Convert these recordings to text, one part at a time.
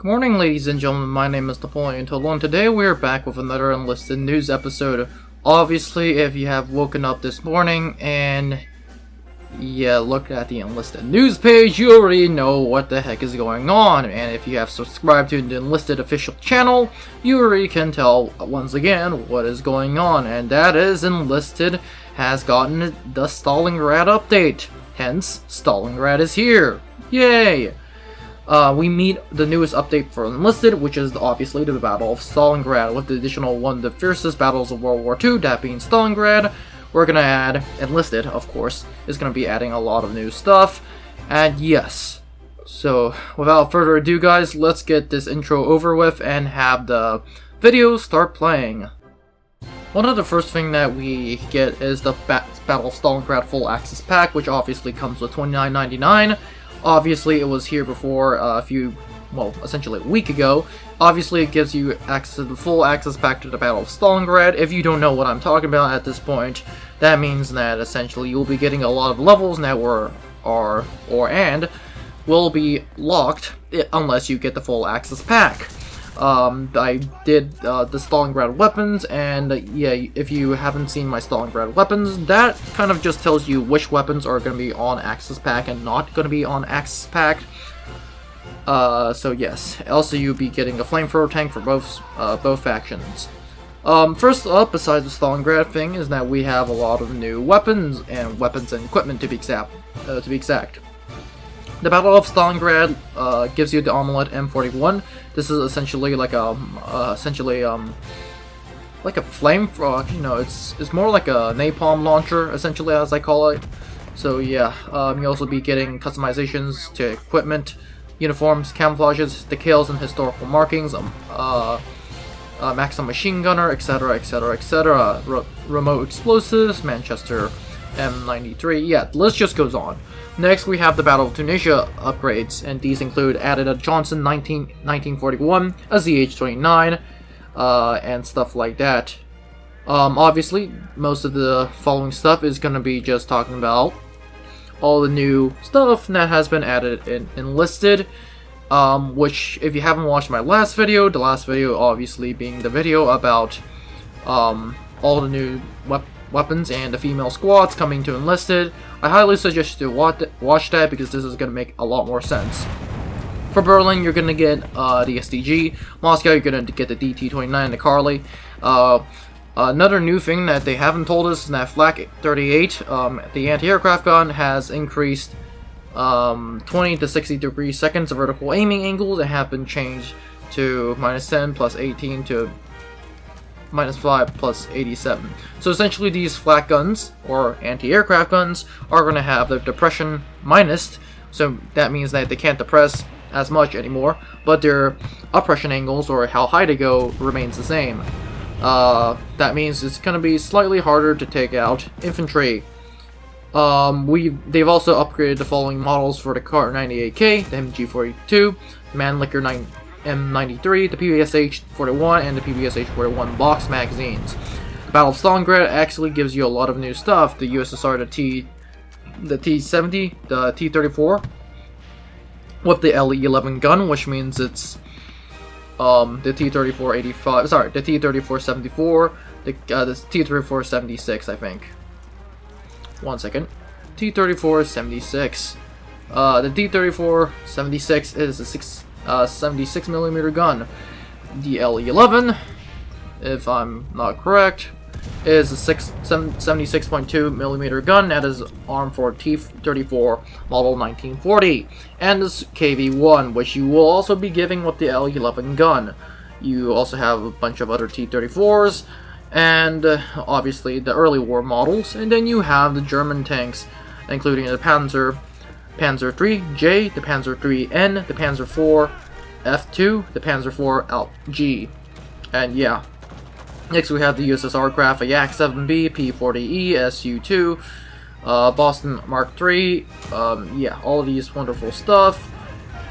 Good morning, ladies and gentlemen. My name is Napoleon, and today we are back with another Enlisted news episode. Obviously, if you have woken up this morning and looked at the Enlisted news page, you already know what the heck is going on. And if you have subscribed to the Enlisted official channel, you already can tell once again what is going on. And that is Enlisted has gotten the Stalingrad update. Hence, Stalingrad is here. Yay! We meet the newest update for Enlisted, which is obviously the Battle of Stalingrad, with the additional one of the fiercest battles of World War II, that being Stalingrad. We're gonna add Enlisted, of course, is gonna be adding a lot of new stuff, and yes. So, without further ado, guys, let's get this intro over with and have the video start playing. One of the first thing that we get is the Battle of Stalingrad Full Access Pack, which obviously comes with $29.99. Obviously, it was here before essentially a week ago. Obviously, it gives you access to the full access pack to the Battle of Stalingrad. If you don't know what I'm talking about at this point, that means that essentially you'll be getting a lot of levels that will be locked unless you get the full access pack. I did the Stalingrad weapons, and if you haven't seen my Stalingrad weapons, that kind of just tells you which weapons are going to be on Access Pack and not going to be on Access Pack. So yes, also you'll be getting a flamethrower tank for both factions. First up, besides the Stalingrad thing, is that we have a lot of new weapons and equipment to be exact. The Battle of Stalingrad gives you the Omelette M41. This is essentially like a flame. It's more like a napalm launcher, essentially, as I call it. So yeah, you'll also be getting customizations to equipment, uniforms, camouflages, decals, and historical markings. Maximum machine gunner, etc., etc., etc. Remote explosives, Manchester M93. Yeah, the list just goes on. Next, we have the Battle of Tunisia upgrades, and these include added a Johnson 1941, a ZH-29, and stuff like that. Obviously, most of the following stuff is going to be just talking about all the new stuff that has been added in Enlisted, which, if you haven't watched my last video, the last video obviously being the video about all the new weapons and the female squads coming to Enlisted, I highly suggest you to watch that because this is going to make a lot more sense. For Berlin, you're going to get the SDG. Moscow, you're going to get the DT-29 and the Carly. Another new thing that they haven't told us is that Flak 38, the anti-aircraft gun, has increased 20 to 60 degree seconds of vertical aiming angles and have been changed to -10 plus 18 to -5 plus 87. So essentially these flak guns, or anti-aircraft guns, are going to have the depression minused, so that means that they can't depress as much anymore, but their uppression angles, or how high they go, remains the same. That means it's going to be slightly harder to take out infantry. They've also upgraded the following models for the Kar 98K, the MG42, Mannlicher M93, the PPSH-41, and the PPSH-41 box magazines. The Battle of Stalingrad actually gives you a lot of new stuff. The USSR, the T-70, the T-34, with the LE-11 gun, which means it's the T-34-85. Sorry, the T-34-74, the T-34-76, I think. One second. T-34-76. The T-34-76 is a 76mm gun. The LE-11, if I'm not correct, is a 76.2mm gun that is armed for T-34 model 1940, and this KV-1, which you will also be giving with the LE-11 gun. You also have a bunch of other T-34s, and obviously the early war models, and then you have the German tanks, including the Panzer III-J, the Panzer III-N, the Panzer IV-F2, the Panzer IV-G, and yeah. Next we have the USSR craft, a Yak-7B, P-40E, Su-2, Boston Mark III, all of these wonderful stuff.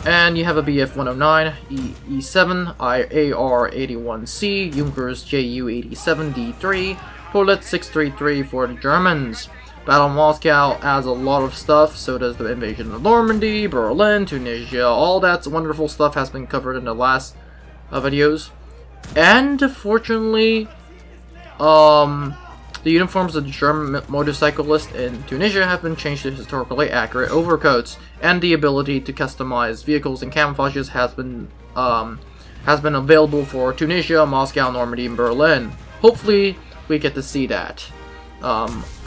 And you have a Bf-109, E-7, AR-81C, Junkers Ju-87D3, Polet 633 for the Germans. Battle of Moscow adds a lot of stuff, so does the invasion of Normandy, Berlin, Tunisia, all that wonderful stuff has been covered in the last videos. And fortunately, the uniforms of the German motorcyclists in Tunisia have been changed to historically accurate overcoats, and the ability to customize vehicles and camouflages has been available for Tunisia, Moscow, Normandy, and Berlin. Hopefully, we get to see that.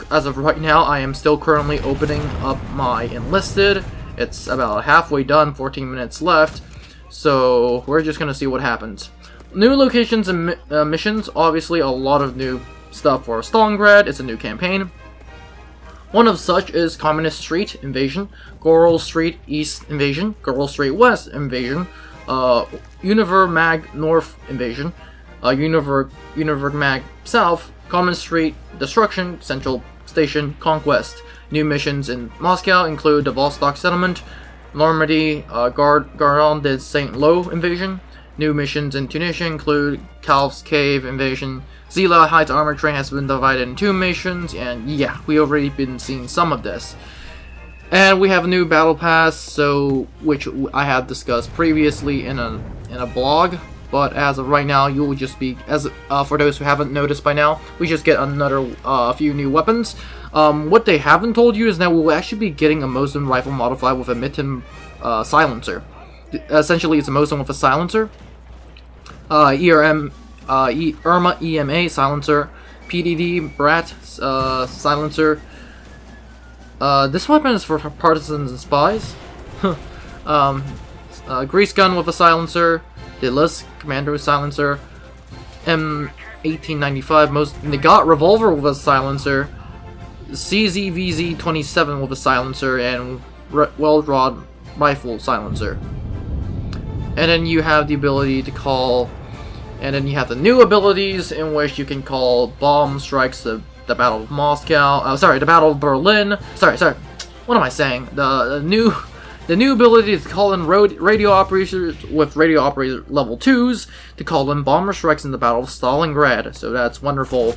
As of right now, I am still currently opening up my Enlisted. It's about halfway done, 14 minutes left, so we're just gonna see what happens. New locations and missions, obviously a lot of new stuff for Stalingrad. It's a new campaign. One of such is Communist Street Invasion, Goral Street East Invasion, Goral Street West Invasion, Univermag North Invasion, Univermag South, Common Street Destruction, Central Station Conquest. New missions in Moscow include the Vostok Settlement, Normandy, Gardon de Saint-Lô Invasion. New missions in Tunisia include Calf's Cave Invasion. Zila Heights Armor Train has been divided in 2 missions, and yeah, we already been seeing some of this. And we have a new battle pass, which I have discussed previously in a blog. But as of right now, you will just be, for those who haven't noticed by now, we just get another few new weapons. What they haven't told you is that we will actually be getting a Mosin rifle modified with a mitten silencer. Essentially, it's a Mosin with a silencer. Irma EMA silencer, PDD Brat silencer. This weapon is for partisans and spies. Grease gun with a silencer. The List Commando silencer, M1895 Nagat revolver with a silencer, CZVZ27 with a silencer, and Weld Rod rifle silencer. And then you have the ability to call, and then you have the new abilities in which you can call bomb strikes the Battle of Moscow. The Battle of Berlin. Sorry. What am I saying? The new ability to call in radio operators with radio operator level 2s to call in bomber strikes in the Battle of Stalingrad. So that's wonderful.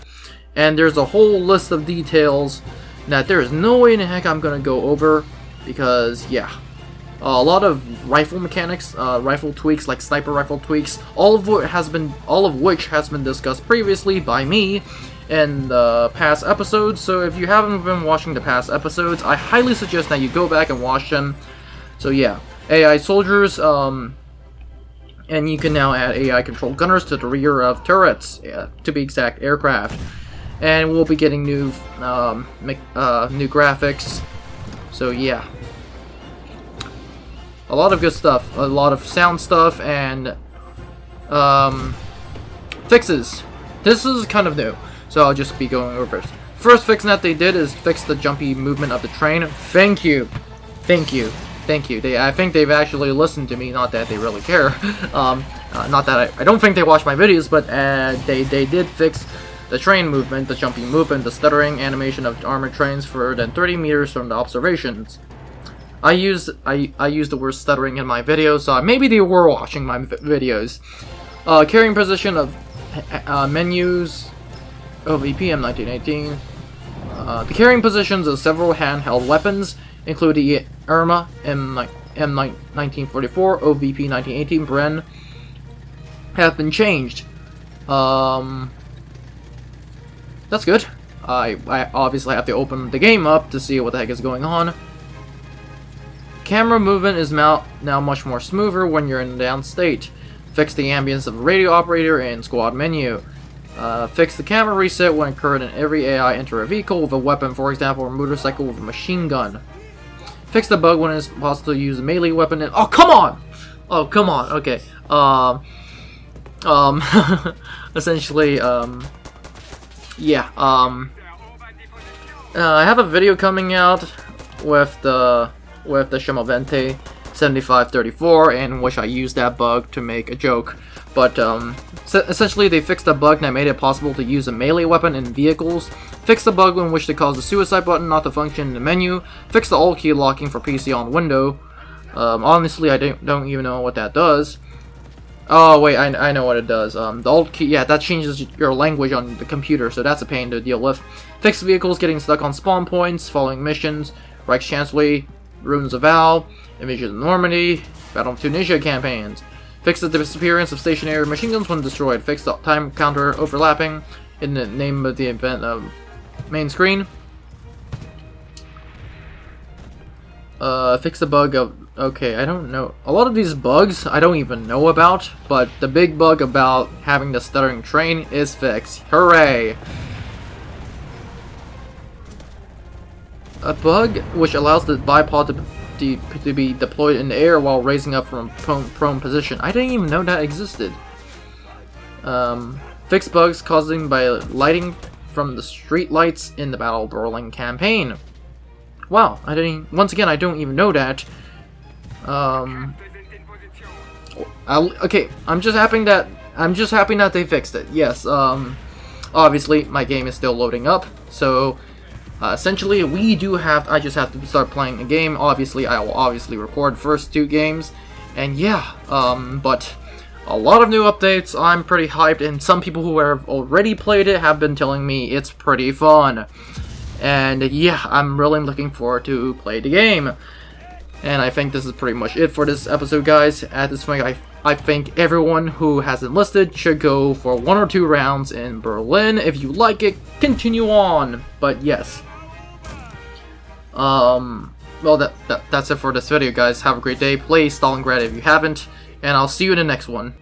And there's a whole list of details that there is no way in the heck I'm gonna go over, because yeah, a lot of rifle mechanics, rifle tweaks like sniper rifle tweaks, all of which has been discussed previously by me in the past episodes. So if you haven't been watching the past episodes, I highly suggest that you go back and watch them. So yeah, AI soldiers, and you can now add AI controlled gunners to the rear of turrets, to be exact, aircraft. And we'll be getting new graphics. So yeah, a lot of good stuff, a lot of sound stuff, and fixes. This is kind of new, so I'll just be going over this. First fix that they did is fix the jumpy movement of the train. Thank you. I think they've actually listened to me, not that they really care. Not that I don't think they watch my videos, but they did fix the train movement, the jumpy movement, the stuttering animation of armored trains further than 30 meters from the observations. I use the word stuttering in my videos, so maybe they were watching my videos. Carrying position of menus, OVP M1918. The carrying positions of several handheld weapons, including the Irma M1944, OVP 1918, Bren, have been changed. That's good. I obviously have to open the game up to see what the heck is going on. Camera movement is now much more smoother when you're in a down state. Fix the ambience of the radio operator and squad menu. Fix the camera reset when occurred in every AI enter a vehicle with a weapon, for example, a motorcycle with a machine gun. Fix the bug when it's possible to use a melee weapon and— oh, come on! Oh, come on, okay. Essentially, yeah, I have a video coming out with the Shimovente 7534, in which I used that bug to make a joke. But essentially, they fixed the bug that made it possible to use a melee weapon in vehicles. Fix the bug in which they caused the suicide button not to function in the menu. Fix the alt key locking for PC on window. Honestly, I don't even know what that does. Oh wait, I know what it does. The alt key, yeah, that changes your language on the computer, so that's a pain to deal with. Fix vehicles getting stuck on spawn points, following missions, Reichschancellery, Ruins of Val, Invasion of Normandy, Battle of Tunisia campaigns. Fix the disappearance of stationary machine guns when destroyed. Fix the time counter overlapping in the name of the event of main screen. Fix the bug of... Okay, I don't know. A lot of these bugs I don't even know about, but the big bug about having the stuttering train is fixed. Hooray! A bug which allows the bipod to be deployed in the air while raising up from a prone position. I didn't even know that existed. Fix bugs caused by lighting from the street lights in the Battle of Berlin campaign. Wow, once again, I don't even know that. Okay, I'm just happy that they fixed it. Yes, obviously my game is still loading up, so essentially I just have to start playing the game. Obviously, I will obviously record first 2 games, and yeah, but a lot of new updates. I'm pretty hyped, and some people who have already played it have been telling me it's pretty fun. And yeah, I'm really looking forward to play the game. And I think this is pretty much it for this episode, guys. At this point, I think everyone who has enlisted should go for 1 or 2 rounds in Berlin. If you like it, continue on. But yes. Well, that's it for this video, guys. Have a great day. Play Stalingrad if you haven't. And I'll see you in the next one.